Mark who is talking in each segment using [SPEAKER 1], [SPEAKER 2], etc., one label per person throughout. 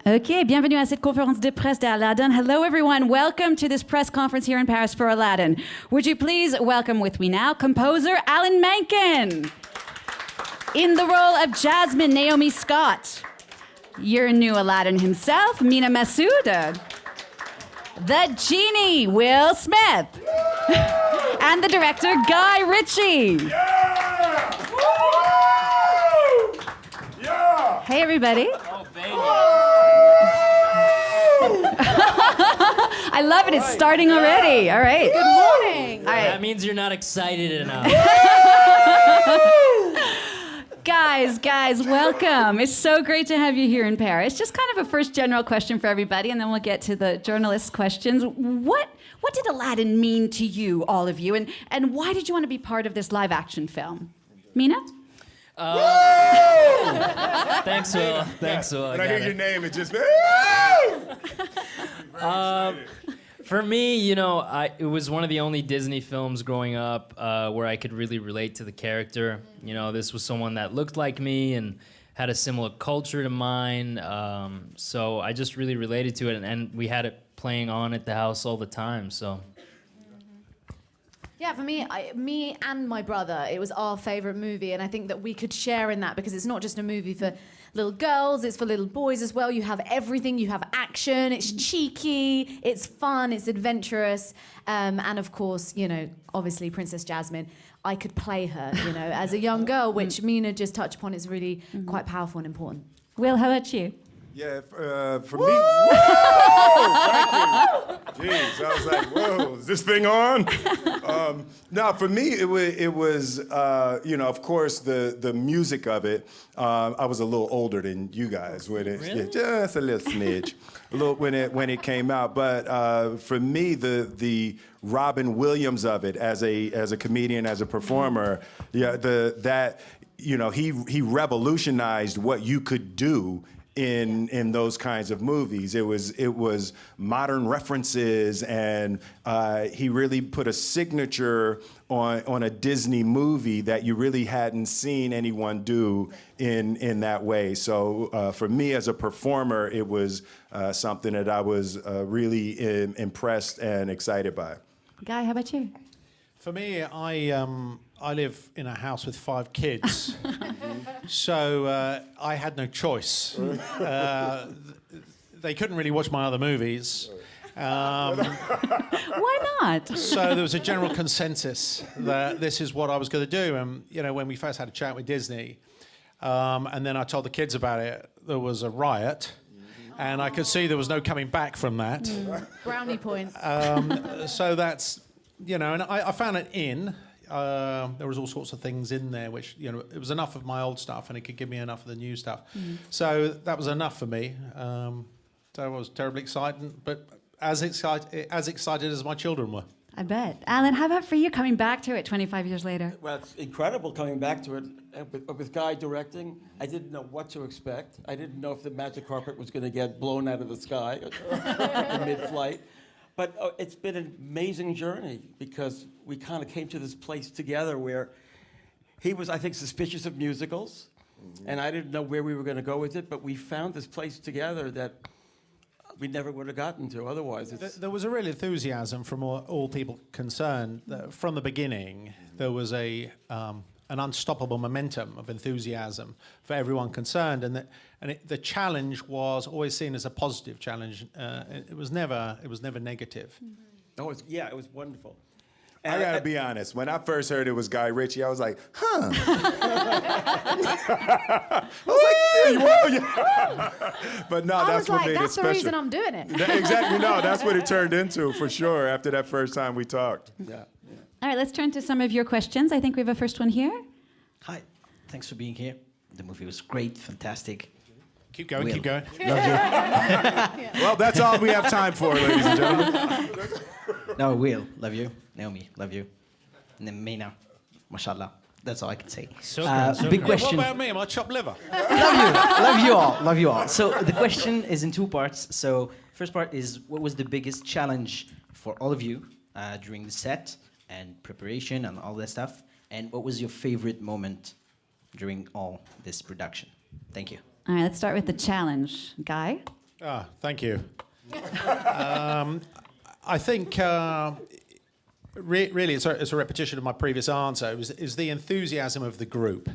[SPEAKER 1] Okay, bienvenue à cette conférence de presse d'Aladdin. Hello everyone, welcome to this press conference here in Paris for Aladdin. Would you please welcome with me now composer Alan Menken. In the role of Jasmine, Naomi Scott. Your new Aladdin himself, Mina Massoud. The genie, Will Smith. And the director, Guy Ritchie.
[SPEAKER 2] Yeah! Yeah!
[SPEAKER 1] Hey everybody.
[SPEAKER 3] Oh, baby.
[SPEAKER 1] I love it, it's starting already. All right.
[SPEAKER 4] Good morning.
[SPEAKER 1] All right.
[SPEAKER 3] That means you're not excited enough.
[SPEAKER 1] Guys, welcome. It's so great to have you here in Paris. Just kind of a first general question for everybody, and then we'll get to the journalists' questions. What did Aladdin mean to you, all of you, and why did you want to be part of this live-action film? Mina?
[SPEAKER 3] Thanks, Will. Thanks, Will.
[SPEAKER 2] When I hear your name, it just...
[SPEAKER 3] For me, you know, it was one of the only Disney films growing up where I could really relate to the character. You know, this was someone that looked like me and had a similar culture to mine. So I just really related to it, and we had it playing on at the house all the time. So.
[SPEAKER 4] Yeah, for me, me and my brother, it was our favorite movie, and I think that we could share in that because it's not just a movie for little girls, it's for little boys as well. You have everything, you have action, it's cheeky, it's fun, it's adventurous, and of course, you know, obviously Princess Jasmine, I could play her, you know, as a young girl, which Mina just touched upon is really quite powerful and important.
[SPEAKER 1] Will, how about you?
[SPEAKER 2] Yeah, for me... Whoa! Thank you. Jeez, I was like, whoa, is this thing on? No, for me, it was you know, of course, the music of it. I was a little older than you guys when it,
[SPEAKER 3] really?
[SPEAKER 2] yeah, just a little smidge, a little when it came out. But for me, the Robin Williams of it as a comedian, as a performer, yeah, that you know, he revolutionized what you could do in those kinds of movies. It was modern references, and he really put a signature on a Disney movie that you really hadn't seen anyone do in that way. So for me as a performer, it was something that I was really impressed and excited by.
[SPEAKER 1] Guy, how about you?
[SPEAKER 5] For me, I live in a house with 5 kids, so I had no choice. They couldn't really watch my other movies.
[SPEAKER 1] Why not?
[SPEAKER 5] So there was a general consensus that this is what I was going to do. And you know, when we first had a chat with Disney, and then I told the kids about it, there was a riot, and I could see there was no coming back from that.
[SPEAKER 4] Brownie points.
[SPEAKER 5] So that's, you know, and I found it in. There was all sorts of things in there which, you know, it was enough of my old stuff and it could give me enough of the new stuff. So that was enough for me. So I was terribly excited, but as excited as my children were.
[SPEAKER 1] I bet. Alan, how about for you coming back to it 25 years later?
[SPEAKER 6] Well, it's incredible coming back to it. With Guy directing, I didn't know what to expect. I didn't know if the magic carpet was going to get blown out of the sky in mid-flight. But it's been an amazing journey because we kind of came to this place together where he was, I think, suspicious of musicals, and I didn't know where we were going to go with it, but we found this place together that we never would have gotten to otherwise.
[SPEAKER 5] There was a real enthusiasm from all people concerned. From the beginning, there was an unstoppable momentum of enthusiasm for everyone concerned, and the challenge was always seen as a positive challenge. It was never negative.
[SPEAKER 6] Oh, it was wonderful.
[SPEAKER 2] I gotta be honest, when I first heard it was Guy Ritchie, I was like, huh. I was like, there you are. Yeah. But no, that's what made it special.
[SPEAKER 4] That's the reason I'm doing it.
[SPEAKER 2] Exactly, no, that's what it turned into, for sure, after that first time we talked.
[SPEAKER 6] Yeah.
[SPEAKER 1] All right, let's turn to some of your questions. I think we have a first one here.
[SPEAKER 7] Hi, thanks for being here. The movie was great, fantastic.
[SPEAKER 5] Keep going,
[SPEAKER 7] Will.
[SPEAKER 5] keep going.
[SPEAKER 7] Love you.
[SPEAKER 2] Well, that's all we have time for, ladies and gentlemen.
[SPEAKER 7] No, Will, love you. Naomi, love you. And then Mina, mashallah. That's all I can say. Big question.
[SPEAKER 5] What about me? Am I chopped liver?
[SPEAKER 7] Love you all. So the question is in 2 parts. So first part is, what was the biggest challenge for all of you during the set and preparation and all that stuff? And what was your favorite moment during all this production? Thank you.
[SPEAKER 1] All right, let's start with the challenge. Guy?
[SPEAKER 5] Thank you. I think really it's a repetition of my previous answer. It was the enthusiasm of the group.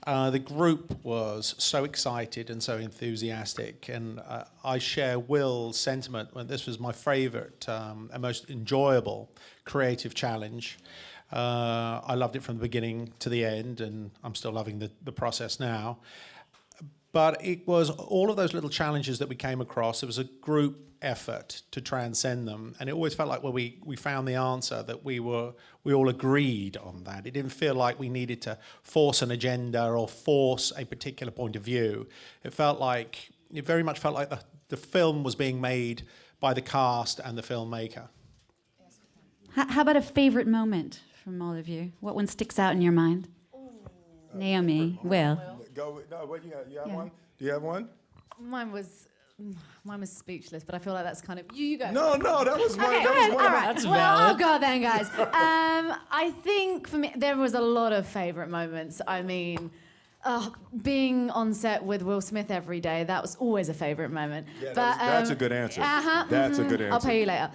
[SPEAKER 5] The group was so excited and so enthusiastic, and I share Will's sentiment when this was my favourite and most enjoyable creative challenge. I loved it from the beginning to the end, and I'm still loving the process now. But it was all of those little challenges that we came across. It was a group effort to transcend them, and it always felt like when we found the answer that we all agreed on that. It didn't feel like we needed to force an agenda or force a particular point of view. It very much felt like the film was being made by the cast and the filmmaker.
[SPEAKER 1] How about a favorite moment from all of you? What one sticks out in your mind? Naomi, Will.
[SPEAKER 2] Go. No, what you got? You have one? Do you have one?
[SPEAKER 4] Mine was speechless, but I feel like that's kind of you go.
[SPEAKER 2] No, that was one.
[SPEAKER 4] Okay,
[SPEAKER 2] That was one.
[SPEAKER 4] all right.
[SPEAKER 3] That's
[SPEAKER 4] well,
[SPEAKER 3] valid.
[SPEAKER 4] I'll go then, guys. I think for me, there was a lot of favourite moments. I mean, being on set with Will Smith every day, that was always a favourite moment.
[SPEAKER 2] Yeah,
[SPEAKER 4] but,
[SPEAKER 2] that's a good answer. That's a good answer.
[SPEAKER 4] I'll pay you later.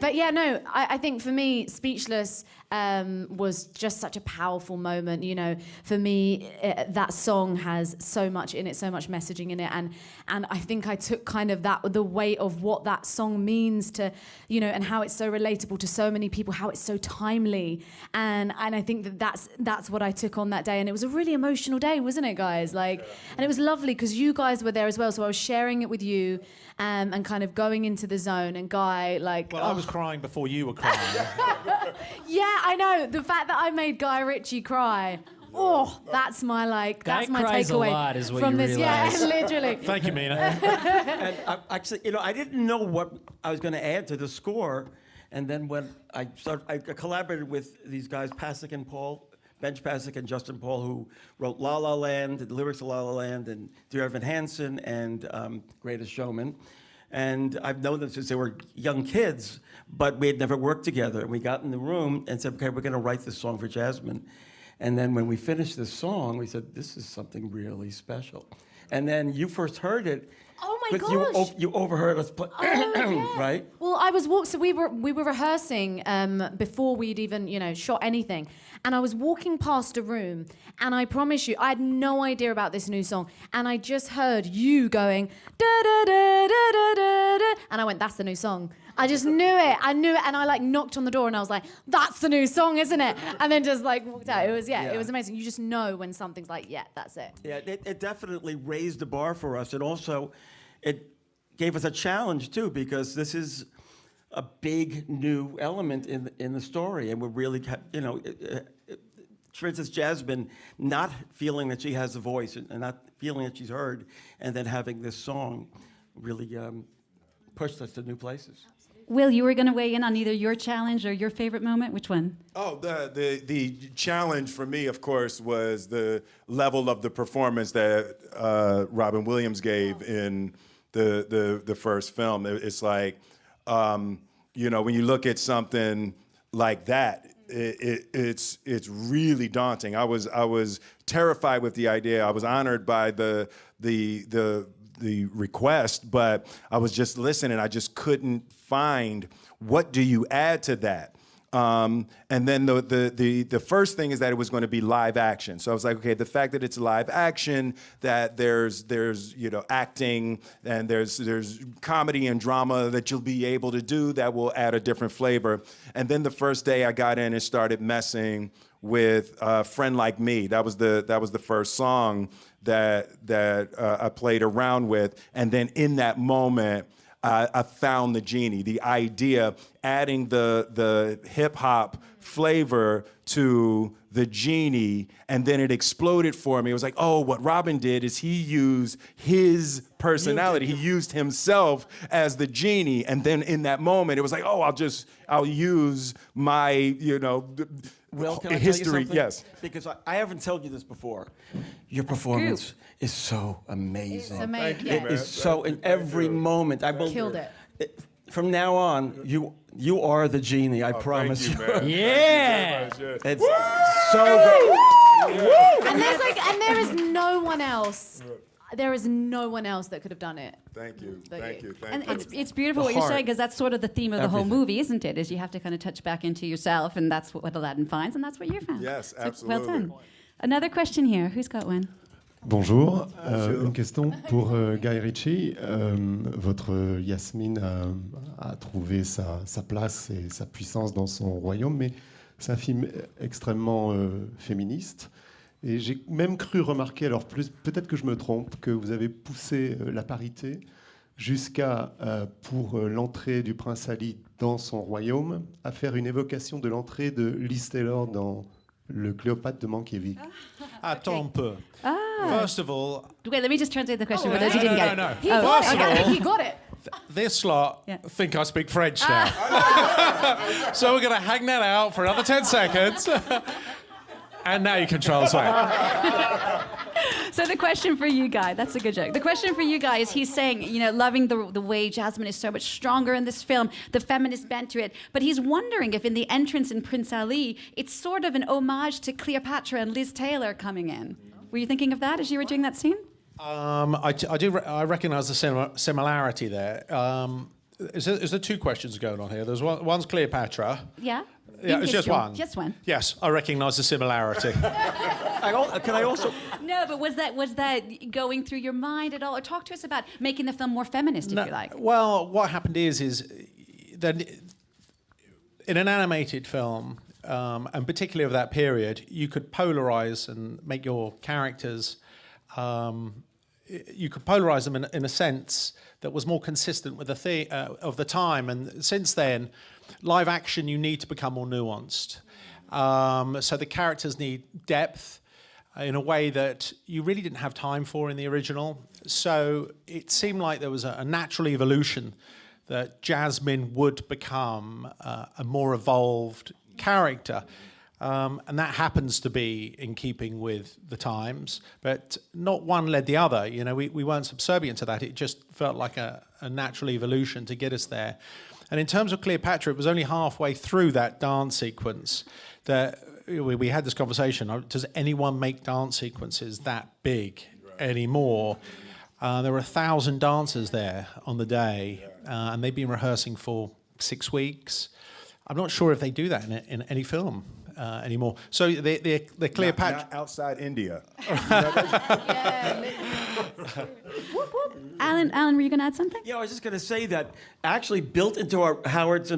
[SPEAKER 4] But yeah, no, I think for me, Speechless was just such a powerful moment. You know, for me, that song has so much in it, so much messaging in it, and I think I took kind of the weight of what that song means to, you know, and how it's so relatable to so many people, how it's so timely, and I think that's what I took on that day, and it was a really emotional day, wasn't it, guys? Like, and it was lovely because you guys were there as well, so I was sharing it with you, and kind of going into the zone, and Guy, like...
[SPEAKER 5] Well, I was crying before you were crying.
[SPEAKER 4] Yeah, I know. The fact that I made Guy Ritchie cry. Oh, that's my that's my
[SPEAKER 3] cries a
[SPEAKER 4] takeaway
[SPEAKER 3] lot is what
[SPEAKER 4] from
[SPEAKER 3] you
[SPEAKER 4] this.
[SPEAKER 3] realize.
[SPEAKER 4] Yeah, literally.
[SPEAKER 5] Thank you, Mina.
[SPEAKER 6] And actually, you know, I didn't know what I was going to add to the score, and then when I collaborated with these guys, Pasek and Paul, Benj Pasek and Justin Paul, who wrote La La Land, the lyrics of La La Land, and Dear Evan Hansen, and Greatest Showman. And I've known them since they were young kids, but we had never worked together. And we got in the room and said, okay, we're going to write this song for Jasmine. And then when we finished this song, we said, this is something really special. And then you first heard it.
[SPEAKER 4] Oh my
[SPEAKER 6] but
[SPEAKER 4] gosh!
[SPEAKER 6] You overheard us play,
[SPEAKER 4] yeah.
[SPEAKER 6] right?
[SPEAKER 4] Well, I was so we were rehearsing before we'd even shot anything, and I was walking past a room, and I promise you, I had no idea about this new song, and I just heard you going da da da da da da da, and I went, that's the new song. I just knew it. I knew it, and I knocked on the door, and I was like, that's the new song, isn't it? And then just walked out. It was it was amazing. You just know when something's that's it.
[SPEAKER 6] Yeah, it definitely raised the bar for us, and also it gave us a challenge too, because this is a big new element in the story, and we're really, for instance, Jasmine not feeling that she has a voice and not feeling that she's heard, and then having this song really pushed us to new places.
[SPEAKER 1] Will, you were going to weigh in on either your challenge or your favorite moment. Which one?
[SPEAKER 2] Oh, the challenge for me, of course, was the level of the performance that Robin Williams gave in the first film. It's like, when you look at something like that, it's really daunting. I was terrified with the idea. I was honored by the request, but I was just listening. I just couldn't find what do you add to that. And then the first thing is that it was going to be live action. So I was like, okay, the fact that it's live action, that there's acting and there's comedy and drama that you'll be able to do that will add a different flavor. And then the first day I got in and started messing with Friend Like Me. That was the first song that I played around with, and then in that moment, I found the genie. The idea, adding the hip hop flavor to the genie, and then it exploded for me. It was like, oh, what Robin did is he used his personality. He used himself as the genie, and then in that moment, it was like, oh, I'll use my
[SPEAKER 6] Will, can I
[SPEAKER 2] history.
[SPEAKER 6] tell you something?
[SPEAKER 2] Yes.
[SPEAKER 6] Because I haven't told you this before. Your performance is so amazing.
[SPEAKER 4] It's amazing.
[SPEAKER 6] It is so in every moment. I believe
[SPEAKER 4] Killed it.
[SPEAKER 6] From now on, you are the genie. I promise you.
[SPEAKER 2] Thank you, man.
[SPEAKER 3] Yeah.
[SPEAKER 6] It's so good.
[SPEAKER 4] And there is no one else there is no one else that could have done it.
[SPEAKER 2] Thank you.
[SPEAKER 4] But
[SPEAKER 2] Thank you. Thank
[SPEAKER 1] And
[SPEAKER 2] you.
[SPEAKER 1] it's beautiful
[SPEAKER 5] The
[SPEAKER 1] what you're
[SPEAKER 5] heart.
[SPEAKER 1] saying, because that's sort of the theme of the whole
[SPEAKER 5] Everything.
[SPEAKER 1] movie, isn't it? Is you have to kind of touch back into yourself, and that's what Aladdin finds, and that's what you found.
[SPEAKER 2] Yes,
[SPEAKER 1] So, well
[SPEAKER 2] absolutely.
[SPEAKER 1] done. Another question here. Who's got one?
[SPEAKER 8] Bonjour.
[SPEAKER 2] Bonjour.
[SPEAKER 8] Une question pour Guy Ritchie. Votre Yasmine a trouvé sa place et sa puissance dans son royaume, mais c'est un film extrêmement féministe. Et j'ai même cru remarquer, alors peut-être que je me trompe, que vous avez poussé la parité jusqu'à, pour l'entrée du prince Ali dans son royaume, à faire une évocation de l'entrée de Liz Taylor dans le Cléopâtre de Mankiewicz.
[SPEAKER 5] Attends un peu. First of all,
[SPEAKER 1] Wait, let me just translate the question for those who
[SPEAKER 5] no,
[SPEAKER 1] didn't
[SPEAKER 5] no,
[SPEAKER 1] get
[SPEAKER 5] no,
[SPEAKER 1] it.
[SPEAKER 4] He
[SPEAKER 5] no.
[SPEAKER 4] got
[SPEAKER 5] First
[SPEAKER 4] it.
[SPEAKER 5] of
[SPEAKER 4] I think
[SPEAKER 5] all,
[SPEAKER 4] he got it.
[SPEAKER 5] this lot
[SPEAKER 1] Yeah.
[SPEAKER 5] think I speak French now. So we're going to hang that out for another 10 seconds. And now you can translate.
[SPEAKER 1] So the question for you, Guy, that's a good joke. The question for you, Guy, is he's saying, you know, loving the way Jasmine is so much stronger in this film, the feminist bent to it, but he's wondering if in the entrance in Prince Ali, it's sort of an homage to Cleopatra and Liz Taylor coming in. Were you thinking of that as you were doing that scene?
[SPEAKER 5] I recognise the similarity there. Is there two questions going on here? There's one's Cleopatra.
[SPEAKER 1] Yeah?
[SPEAKER 5] Yeah,
[SPEAKER 1] In
[SPEAKER 5] it's just
[SPEAKER 1] history.
[SPEAKER 5] one.
[SPEAKER 1] Just one.
[SPEAKER 5] Yes, I recognise the similarity.
[SPEAKER 6] Can I also?
[SPEAKER 1] No, but was that going through your mind at all? Or talk to us about making the film more feminist, if you like.
[SPEAKER 5] Well, what happened is that in an animated film, and particularly of that period, you could polarize and make your characters. You could polarize them in a sense that was more consistent with the of the time. And since then, live action, you need to become more nuanced. So the characters need depth in a way that you really didn't have time for in the original. So it seemed like there was a natural evolution that Jasmine would become a more evolved character. And that happens to be in keeping with the times, but not one led the other. You know, we weren't subservient to that. It just felt like a natural evolution to get us there. And in terms of Cleopatra, it was only halfway through that dance sequence that we had this conversation. Does anyone make dance sequences that big anymore? There were 1,000 dancers there on the day, and they've been rehearsing for 6 weeks. I'm not sure if they do that in any film anymore. So the Cleopatra...
[SPEAKER 2] Not outside India.
[SPEAKER 1] Alan, were you going to add something?
[SPEAKER 6] Yeah, I was just going to say that actually built into Howard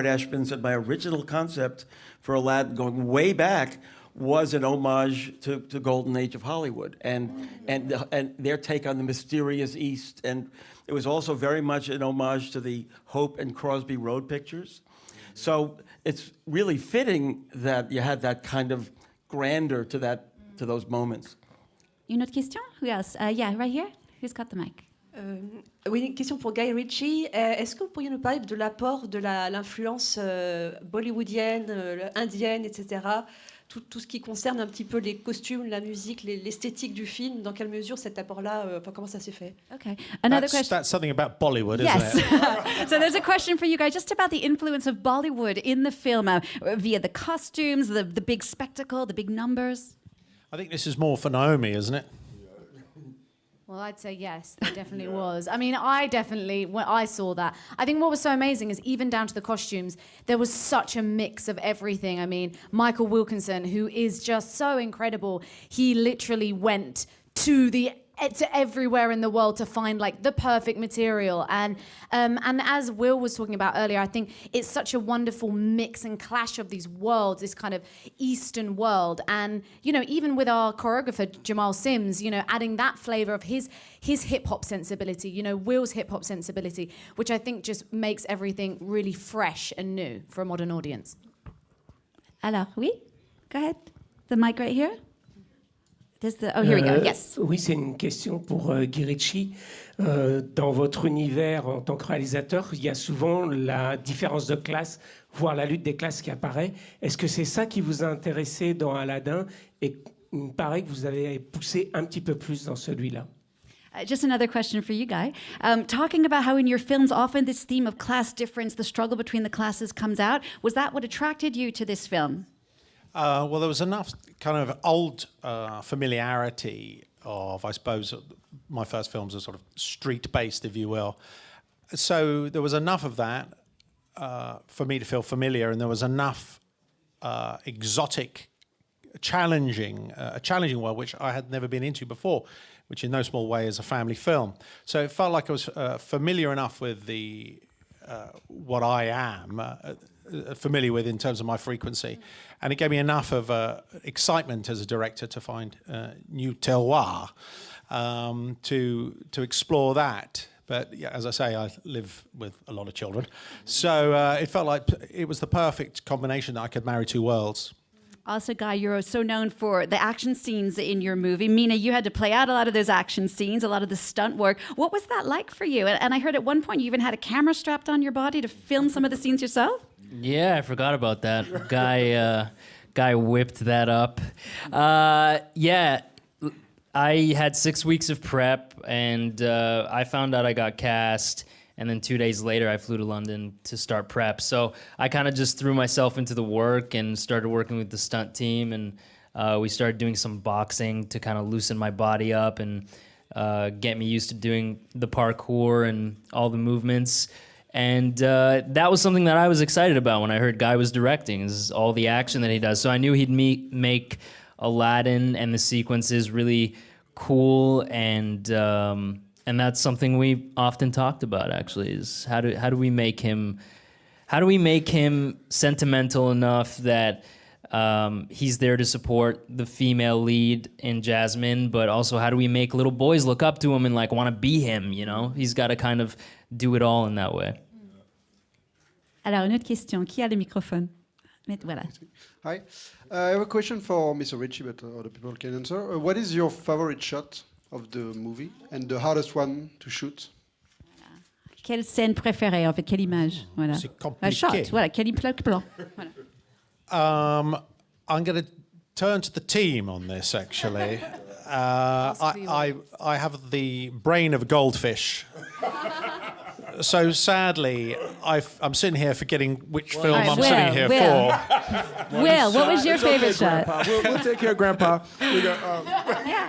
[SPEAKER 6] Ashman's and my original concept for Aladdin, going way back, was an homage to the golden age of Hollywood and their take on the mysterious East, and it was also very much an homage to the Hope and Crosby Road pictures. So it's really fitting that you had that kind of grandeur to those moments.
[SPEAKER 1] Une autre question? Who else? Yeah, right here. Who's got the mic?
[SPEAKER 9] Oui, une question pour Guy Ritchie. Est-ce que vous pourriez nous parler de l'apport de l'influence bollywoodienne, indienne, etc. Tout ce qui concerne un petit peu les costumes, la musique, l'esthétique du film, dans quelle mesure cet apport-là, comment ça s'est fait?
[SPEAKER 1] Okay. Another question.
[SPEAKER 5] That's something about Bollywood,
[SPEAKER 1] Yes.
[SPEAKER 5] isn't it?
[SPEAKER 1] So there's a question for you guys just about the influence of Bollywood in the film via the costumes, the big spectacle, the big numbers.
[SPEAKER 5] I think this is more for Naomi, isn't it?
[SPEAKER 4] Well, I'd say yes, it definitely was. I mean, when I saw that, I think what was so amazing is even down to the costumes, there was such a mix of everything. I mean, Michael Wilkinson, who is just so incredible, he literally went to everywhere in the world to find like the perfect material, and as Will was talking about earlier, I think it's such a wonderful mix and clash of these worlds, this kind of Eastern world, and you know, even with our choreographer Jamal Sims, you know, adding that flavor of his hip hop sensibility, you know, Will's hip hop sensibility, which I think just makes everything really fresh and new for a modern audience.
[SPEAKER 1] Alors, oui? Go ahead. The mic right here. Oh, here we go. Yes.
[SPEAKER 10] Oui, c'est une question pour Guy Ritchie. Dans votre univers en tant que réalisateur, il y a souvent la différence de classe, voire la lutte des classes qui apparaît. Est-ce que c'est ça qui vous a intéressé dans Aladdin et il me paraît que vous avez poussé un petit peu plus dans celui-là?
[SPEAKER 1] Just another question for you, Guy. Talking about how in your films often this theme of class difference, the struggle between the classes comes out, was that what attracted you to this film?
[SPEAKER 5] Well, there was enough kind of old familiarity of, I suppose, my first films are sort of street-based, if you will. So there was enough of that for me to feel familiar, and there was enough exotic, a challenging world which I had never been into before, which in no small way is a family film. So it felt like I was familiar enough with what I am familiar with in terms of my frequency, and it gave me enough of excitement as a director to find new terroir to explore that. But yeah, as I say, I live with a lot of children, so it felt like it was the perfect combination that I could marry two worlds.
[SPEAKER 1] Also, Guy, you're so known for the action scenes in your movie. Mina, you had to play out a lot of those action scenes, a lot of the stunt work. What was that like for you? And I heard at one point you even had a camera strapped on your body to film some of the scenes yourself?
[SPEAKER 3] Yeah, I forgot about that. Guy whipped that up. Yeah, I had 6 weeks of prep, and I found out I got cast. And then 2 days later, I flew to London to start prep. So I kind of just threw myself into the work and started working with the stunt team. And we started doing some boxing to kind of loosen my body up and get me used to doing the parkour and all the movements. And that was something that I was excited about when I heard Guy was directing, is all the action that he does. So I knew he'd make Aladdin and the sequences really cool, and that's something we often talked about, actually, is how do we make him sentimental enough that he's there to support the female lead in Jasmine, but also how do we make little boys look up to him and like want to be him, you know? He's got to kind of do it all in that way.
[SPEAKER 1] Alors, une autre question. Qui a le microphone? Voilà.
[SPEAKER 11] Hi. I have a question for Mr. Ritchie, but other people can answer. What is your favorite shot of the movie and the hardest one to shoot?
[SPEAKER 1] Quelle scène préférée, en fait? Quelle image? Voilà.
[SPEAKER 5] C'est compliqué.
[SPEAKER 1] Un shot, voilà. Quel plan? Voilà.
[SPEAKER 5] I'm going to turn to the team on this, actually. I have the brain of a goldfish. So sadly, I'm sitting here forgetting which film I'm sitting here for.
[SPEAKER 1] Will, what was your favorite shot?
[SPEAKER 2] We'll take care of Grandpa.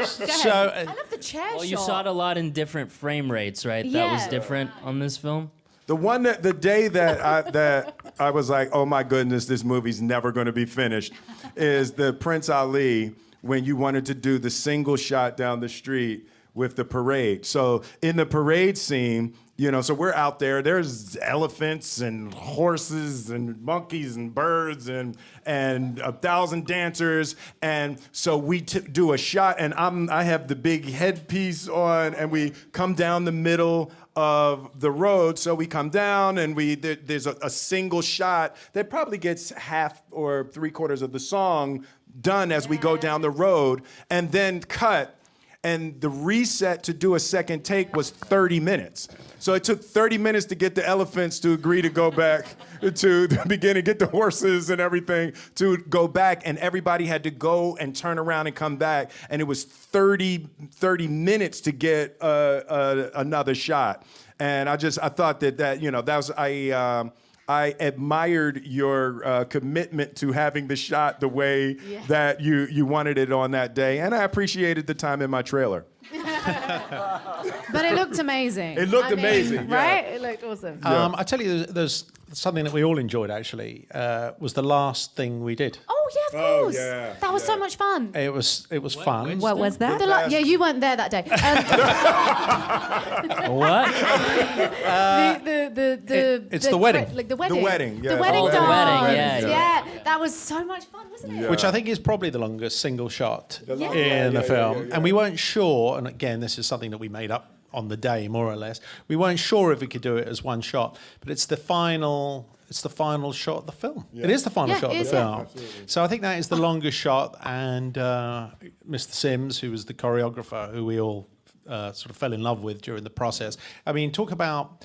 [SPEAKER 5] So,
[SPEAKER 4] I love the chair shot.
[SPEAKER 3] Well, you saw it a lot in different frame rates, right?
[SPEAKER 4] Yeah.
[SPEAKER 3] That was different on this film?
[SPEAKER 2] The day that I was like, oh my goodness, this movie's never going to be finished, is the Prince Ali, when you wanted to do the single shot down the street with the parade. So in the parade scene, you know, so we're out there, there's elephants and horses and monkeys and birds and 1,000 dancers. And so we do a shot, and I have the big headpiece on, and we come down the middle of the road. So we come down, and there's a single shot that probably gets half or 3/4 of the song done as we go down the road, and then cut. And the reset to do a second take was 30 minutes. So it took 30 minutes to get the elephants to agree to go back to the beginning, get the horses and everything to go back. And everybody had to go and turn around and come back. And it was 30 minutes to get another shot. And I thought that you know, that was, I admired your commitment to having the shot the way that you wanted it on that day. And I appreciated the time in my trailer.
[SPEAKER 4] But it looked amazing.
[SPEAKER 2] It looked amazing,
[SPEAKER 4] right? It looked awesome.
[SPEAKER 5] I tell you, there's something that we all enjoyed, actually, was the last thing we did.
[SPEAKER 4] Oh, yeah, of course.
[SPEAKER 2] Yeah,
[SPEAKER 4] that was so much fun.
[SPEAKER 5] It was fun.
[SPEAKER 1] What was that?
[SPEAKER 4] Yeah, you weren't there that day.
[SPEAKER 3] What?
[SPEAKER 5] It's the wedding.
[SPEAKER 4] Like the wedding.
[SPEAKER 2] The wedding, yeah.
[SPEAKER 4] The wedding
[SPEAKER 3] Oh, the
[SPEAKER 4] dance.
[SPEAKER 3] wedding, yeah.
[SPEAKER 4] That was so much fun, wasn't it?
[SPEAKER 5] Which I think is probably the longest single shot
[SPEAKER 4] Yeah.
[SPEAKER 5] in the film.
[SPEAKER 2] yeah.
[SPEAKER 5] And we weren't sure, and again, this is something that we made up on the day, more or less. We weren't sure if we could do it as one shot, but it's the final shot of the film.
[SPEAKER 2] Yeah.
[SPEAKER 5] It is the final shot of the
[SPEAKER 4] it is, yeah.
[SPEAKER 5] film. So I think that is the longest shot, and Mr. Sims, who was the choreographer, who we all sort of fell in love with during the process. I mean, talk about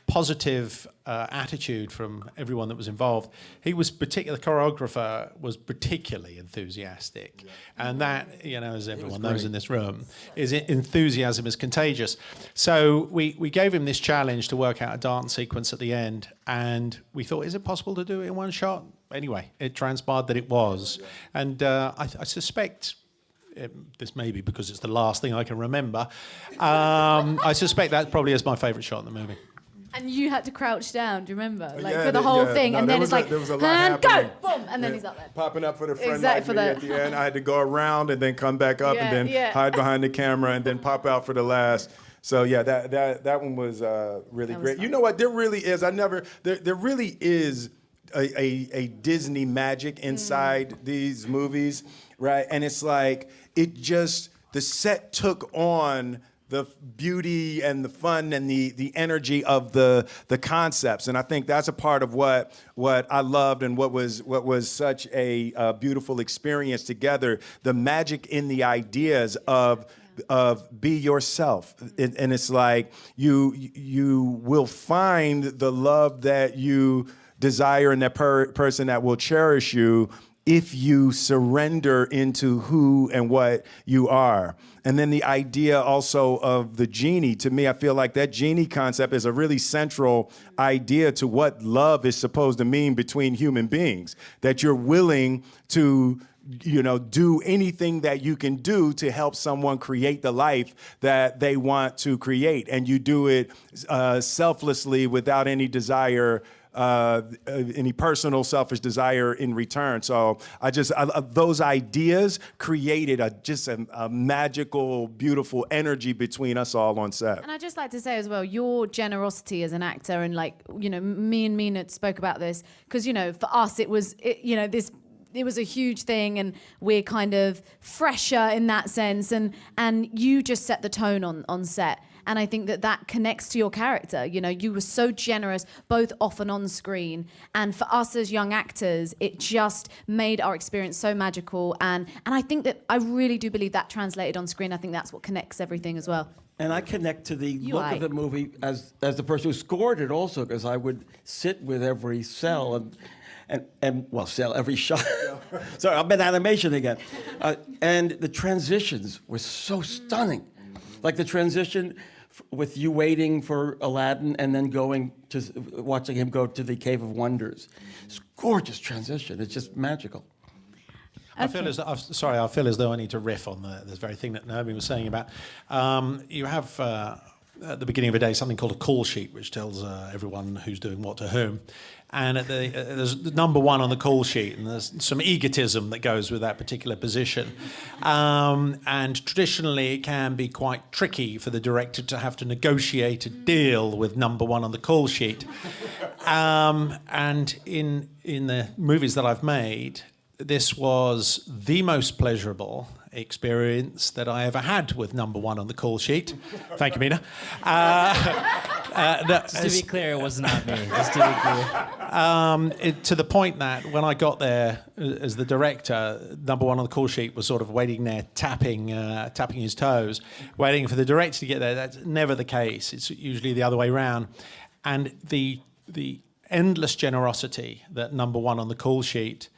[SPEAKER 5] positive attitude from everyone that was involved. The choreographer was particularly enthusiastic. And that, you know, as everyone knows in this room, enthusiasm is contagious. So we gave him this challenge to work out a dance sequence at the end, and we thought, is it possible to do it in one shot? Anyway, it transpired that it was. And I suspect this may be because it's the last thing I can remember. I suspect that probably is my favourite shot in the movie.
[SPEAKER 4] And you had to crouch down, do you remember? Like
[SPEAKER 2] Yeah,
[SPEAKER 4] for the whole thing.
[SPEAKER 2] no,
[SPEAKER 4] and
[SPEAKER 2] there
[SPEAKER 4] then
[SPEAKER 2] was
[SPEAKER 4] it's like,
[SPEAKER 2] there was a lot
[SPEAKER 4] and go!
[SPEAKER 2] happening.
[SPEAKER 4] Boom! And then he's up there.
[SPEAKER 2] Popping up for the front
[SPEAKER 4] Exactly,
[SPEAKER 2] light
[SPEAKER 4] for
[SPEAKER 2] me at the end. I had to go around and then come back up and then
[SPEAKER 4] Yeah.
[SPEAKER 2] hide behind the camera and then pop out for the last. So yeah, that one was really great. You know what? There really is. There really is a Disney magic inside these movies, right? And it's like the set took on the beauty and the fun and the energy of the concepts, and I think that's a part of what I loved and what was such a beautiful experience together. The magic in the ideas of be yourself, and it's like you will find the love that you desire in that person that will cherish you if you surrender into who and what you are. And then the idea also of the genie, to me, I feel like that genie concept is a really central idea to what love is supposed to mean between human beings, that you're willing to do anything that you can do to help someone create the life that they want to create. And you do it selflessly without any desire, any personal selfish desire in return. So those ideas created a magical, beautiful energy between us all on set.
[SPEAKER 4] And I'd just like to say as well, your generosity as an actor, and me and Mina spoke about this, because, for us, it was a huge thing, and we're kind of fresher in that sense, and you just set the tone on set. And I think that connects to your character. You were so generous, both off and on screen. And for us as young actors, it just made our experience so magical. And I think that I really do believe that translated on screen. I think that's what connects everything as well.
[SPEAKER 6] And I connect to the look of the movie as the person who scored it also, because I would sit with every cell and sell every shot. Sorry, I'm in animation again. And the transitions were so stunning. Like the transition with you waiting for Aladdin and then watching him go to the Cave of Wonders. It's gorgeous transition. It's just magical.
[SPEAKER 5] I feel as though I need to riff on this very thing that Naomi was saying about. You have at the beginning of a day something called a call sheet, which tells everyone who's doing what to whom. And there's the number one on the call sheet, and there's some egotism that goes with that particular position. And traditionally, it can be quite tricky for the director to have to negotiate a deal with number one on the call sheet. And in the movies that I've made, this was the most pleasurable experience that I ever had with number one on the call sheet. Thank you, Mina.
[SPEAKER 3] Just to be clear, it was not me. Just to be clear.
[SPEAKER 5] To the point that when I got there as the director, number one on the call sheet was sort of waiting there, tapping his toes, waiting for the director to get there. That's never the case. It's usually the other way around. And the endless generosity that number one on the call sheet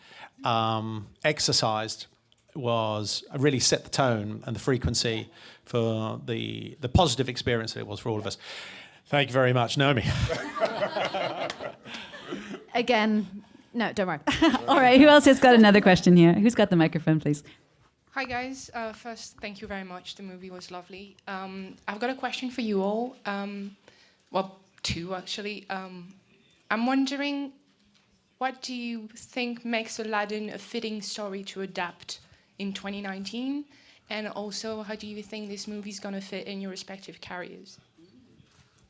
[SPEAKER 5] exercised really set the tone and the frequency for the positive experience that it was for all of us. Thank you very much, Naomi.
[SPEAKER 4] Again, no, don't worry.
[SPEAKER 1] All right, who else has got another question here? Who's got the microphone, please?
[SPEAKER 12] Hi guys, first thank you very much, the movie was lovely. I've got a question for you all, two actually. I'm wondering, what do you think makes Aladdin a fitting story to adapt in 2019? And also, how do you think this movie's gonna fit in your respective careers?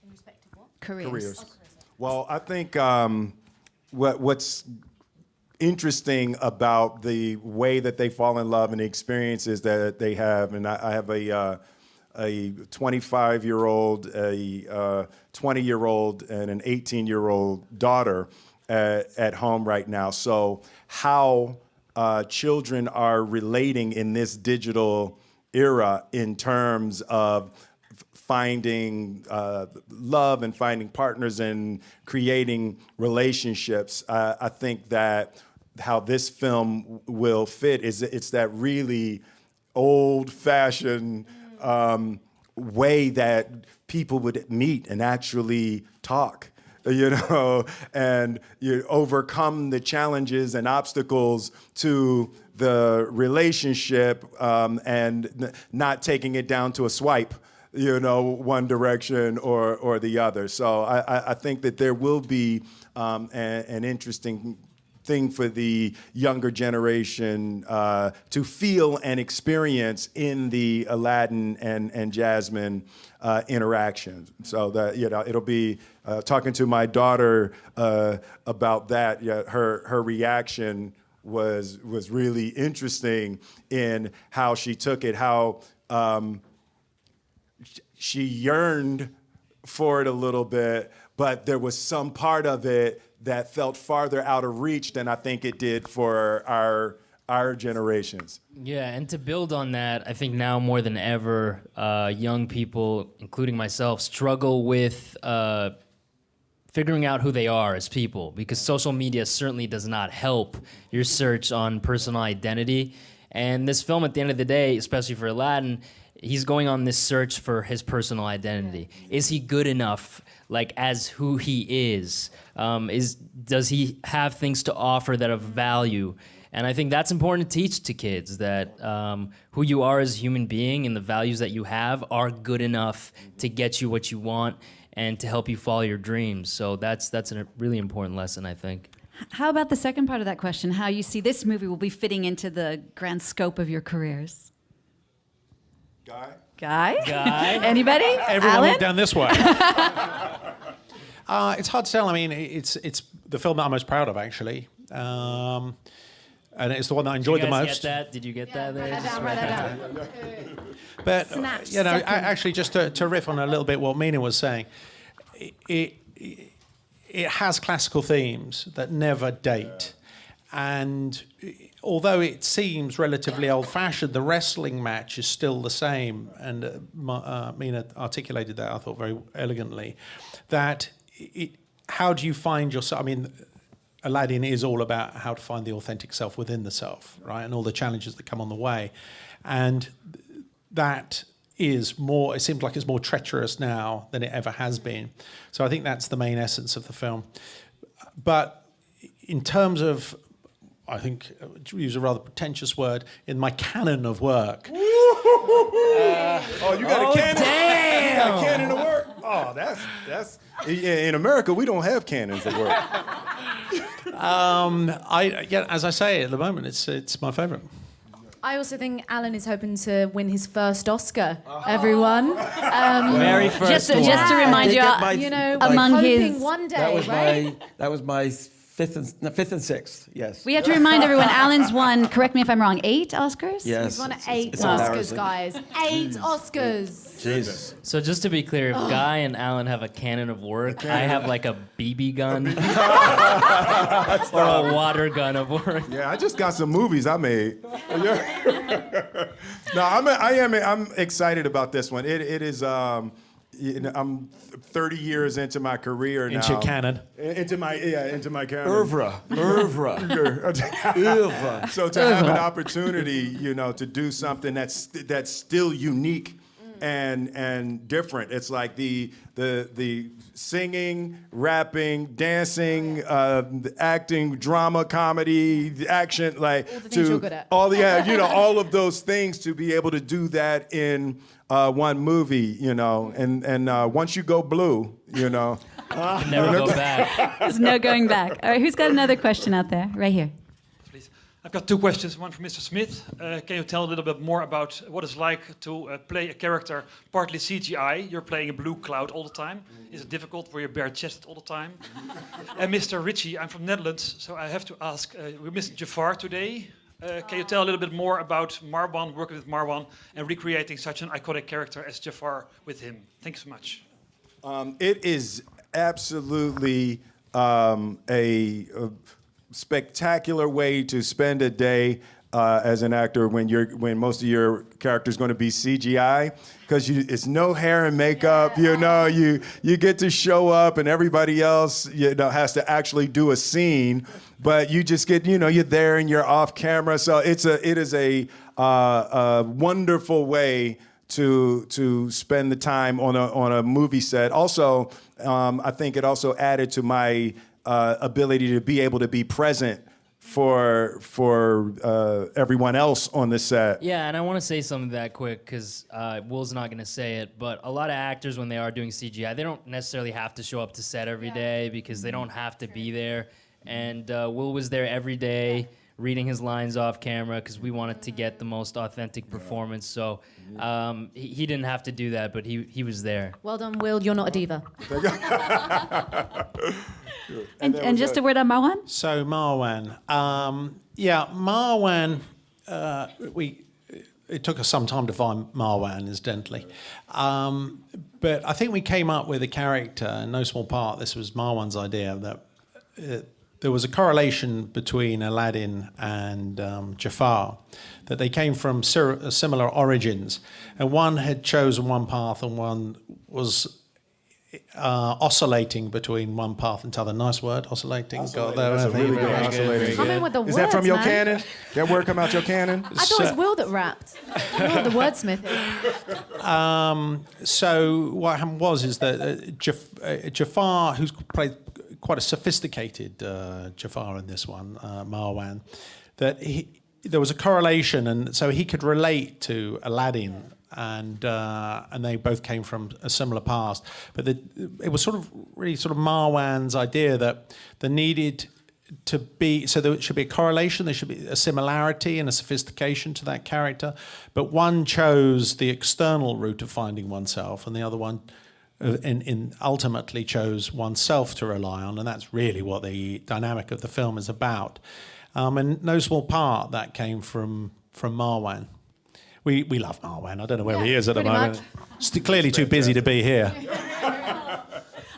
[SPEAKER 4] In respect of what?
[SPEAKER 2] Careers.
[SPEAKER 4] Oh,
[SPEAKER 2] Well, I think what's interesting about the way that they fall in love and the experiences that they have, and I have a 25-year-old, a 20-year-old, and an 18-year-old daughter at home right now. So how children are relating in this digital era in terms of finding love and finding partners and creating relationships. I think that how this film will fit is it's that really old-fashioned way that people would meet and actually talk you know, and you overcome the challenges and obstacles to the relationship, and not taking it down to a swipe, you know, one direction or the other. So I think that there will be an interesting thing for the younger generation to feel and experience in the Aladdin and Jasmine interaction. So that, you know, it'll be talking to my daughter about that. Yeah, her reaction was really interesting in how she took it, how she yearned for it a little bit, but there was some part of it that felt farther out of reach than I think it did for our generations.
[SPEAKER 3] Yeah, and to build on that, I think now more than ever, young people, including myself, struggle with figuring out who they are as people, because social media certainly does not help your search on personal identity. And this film, at the end of the day, especially for Aladdin, he's going on this search for his personal identity. Is he good enough, like, as who he is? Does he have things to offer that have value? And I think that's important to teach to kids, that who you are as a human being and the values that you have are good enough to get you what you want and to help you follow your dreams. So that's a really important lesson, I think.
[SPEAKER 1] How about the second part of that question? How you see this movie will be fitting into the grand scope of your careers? Guy? Anybody?
[SPEAKER 5] Everyone
[SPEAKER 1] Alan?
[SPEAKER 5] look down this way. It's hard to tell. I mean, it's the film that I'm most proud of, actually. And it's the one that I enjoyed the most.
[SPEAKER 3] Get that? Did you get that there?
[SPEAKER 4] Write that down.
[SPEAKER 5] But
[SPEAKER 4] Snatch
[SPEAKER 5] you know,
[SPEAKER 4] second.
[SPEAKER 5] actually, just to riff on a little bit what Mina was saying, it has classical themes that never date, and although it seems relatively old-fashioned, the wrestling match is still the same. And Mina articulated that, I thought, very elegantly. That how do you find yourself? I mean, Aladdin is all about how to find the authentic self within the self, right? And all the challenges that come on the way. And that is more, it seems like it's more treacherous now than it ever has been. So I think that's the main essence of the film. But in terms of, I think, to use a rather pretentious word, in my canon of work.
[SPEAKER 2] Oh, you got a cannon?
[SPEAKER 3] Damn!
[SPEAKER 2] You got a cannon of work? Oh, that's in America, we don't have cannons at work.
[SPEAKER 5] As I say, at the moment, it's my favorite.
[SPEAKER 4] I also think Alan is hoping to win his first Oscar, everyone.
[SPEAKER 3] Very first one.
[SPEAKER 1] Just to remind you,
[SPEAKER 4] You know,
[SPEAKER 1] among
[SPEAKER 4] hoping
[SPEAKER 1] his...
[SPEAKER 4] one day,
[SPEAKER 6] That was my fifth and sixth. Yes.
[SPEAKER 1] We have to remind everyone, Alan's won, correct me if I'm wrong, 8 Oscars?
[SPEAKER 6] Yes.
[SPEAKER 4] He's won
[SPEAKER 6] It's
[SPEAKER 4] 8 Oscars,
[SPEAKER 6] embarrassing.
[SPEAKER 4] guys. 8 Oscars.
[SPEAKER 6] Jesus.
[SPEAKER 3] So just to be clear, if Guy and Alan have a cannon of work, I have like a BB gun or a water gun of work.
[SPEAKER 2] Yeah, I just got some movies I made. No, I'm excited about this one. It is. You know, I'm 30 years into my career now.
[SPEAKER 5] Into your canon.
[SPEAKER 2] Into my canon.
[SPEAKER 6] Oeuvre.
[SPEAKER 2] So to have an opportunity, you know, to do something that's still unique and different. It's like the singing, rapping, dancing, the acting, drama, comedy, the action, like
[SPEAKER 4] All the things you're good at.
[SPEAKER 2] all of those things, to be able to do that in one movie, you know, and once you go blue, you know.
[SPEAKER 3] Never go back.
[SPEAKER 1] There's no going back. All right, who's got another question out there? Right here.
[SPEAKER 13] Please. I've got 2 questions. One for Mr. Smith. Can you tell a little bit more about what it's like to play a character partly CGI? You're playing a blue cloud all the time. Is it difficult? Were you bare-chested all the time? And Mr. Ritchie, I'm from Netherlands, so I have to ask, we missed Jafar today. Can you tell a little bit more about Marwan, working with Marwan, and recreating such an iconic character as Jafar with him? Thanks so much.
[SPEAKER 2] It is absolutely a spectacular way to spend a day as an actor when most of your character is going to be CGI, because it's no hair and makeup. You know, you get to show up and everybody else, you know, has to actually do a scene, but you just get, you know, you're there and you're off camera. So it is a wonderful way to spend the time on a movie set. Also, I think it also added to my ability to be able to be present for everyone else on the set.
[SPEAKER 3] Yeah, and I want to say something that quick because Will's not going to say it, but a lot of actors, when they are doing CGI, they don't necessarily have to show up to set every day because they don't have to be there. And Will was there every day, reading his lines off camera because we wanted to get the most authentic performance. So he didn't have to do that, but he was there.
[SPEAKER 4] Well done, Will. You're not a diva.
[SPEAKER 1] And just a word on Marwan?
[SPEAKER 5] So Marwan, Marwan, it took us some time to find Marwan, incidentally. But I think we came up with a character, in no small part, this was Marwan's idea, that there was a correlation between Aladdin and Jafar, that they came from similar origins, and one had chosen one path and one was oscillating between one path and t'other. Nice word, oscillating. Got that?
[SPEAKER 2] That's a really good oscillating.
[SPEAKER 4] Come in with the
[SPEAKER 2] Is that from
[SPEAKER 4] words,
[SPEAKER 2] your
[SPEAKER 4] man.
[SPEAKER 2] canon? That word come out your canon?
[SPEAKER 4] I thought it was Will that rapped. Not the wordsmith.
[SPEAKER 5] So what happened is that Jafar, who's played quite a sophisticated Jafar in this one, Marwan, that there was a correlation, and so he could relate to Aladdin, and they both came from a similar past. But it was really Marwan's idea that there needed to be, so there should be a correlation, there should be a similarity and a sophistication to that character, but one chose the external route of finding oneself, and the other one ultimately chose oneself to rely on, and that's really what the dynamic of the film is about. And no small part that came from Marwan. We love Marwan. I don't know where he is at the moment. He's clearly too busy to be here.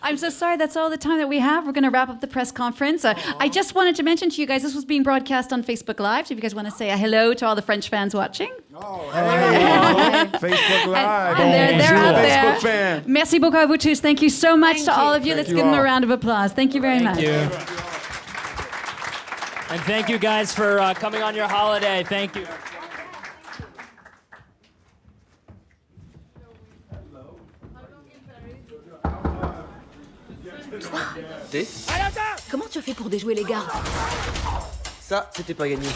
[SPEAKER 1] I'm so sorry, that's all the time that we have. We're going to wrap up the press conference. I just wanted to mention to you guys, this was being broadcast on Facebook Live, so if you guys want to say a hello to all the French fans watching.
[SPEAKER 2] Facebook Live.
[SPEAKER 1] And they're out there.
[SPEAKER 2] Facebook fan.
[SPEAKER 1] Merci beaucoup à vous tous. Thank you so much to all of you.
[SPEAKER 2] Thank
[SPEAKER 1] Let's
[SPEAKER 2] you
[SPEAKER 1] give them a
[SPEAKER 2] all.
[SPEAKER 1] round of applause. Thank you very much.
[SPEAKER 3] Thank you. And thank you guys for coming on your holiday. Thank you.
[SPEAKER 14] Thé ?
[SPEAKER 15] Comment tu as fait pour déjouer les gardes?
[SPEAKER 14] Ça, c'était pas gagné.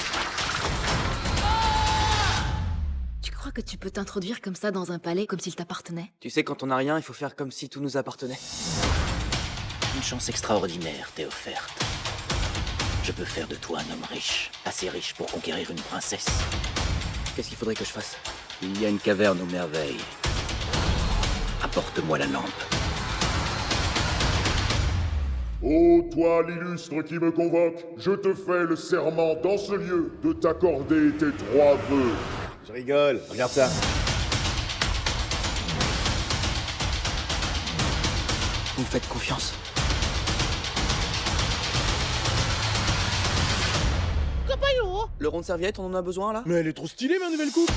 [SPEAKER 15] Tu crois que tu peux t'introduire comme ça dans un palais, comme s'il t'appartenait?
[SPEAKER 14] Tu sais, quand on n'a rien, il faut faire comme si tout nous appartenait.
[SPEAKER 16] Une chance extraordinaire t'est offerte. Je peux faire de toi un homme riche, assez riche pour conquérir une princesse.
[SPEAKER 14] Qu'est-ce qu'il faudrait que je fasse?
[SPEAKER 16] Il y a une caverne aux merveilles. Apporte-moi la lampe.
[SPEAKER 17] Ô toi l'illustre qui me convoque, je te fais le serment dans ce lieu de t'accorder tes 3 vœux.
[SPEAKER 14] Je rigole, regarde ça. Vous me faites confiance? Le rond de serviette, on en a besoin là?
[SPEAKER 17] Mais elle est trop stylée ma nouvelle coupe.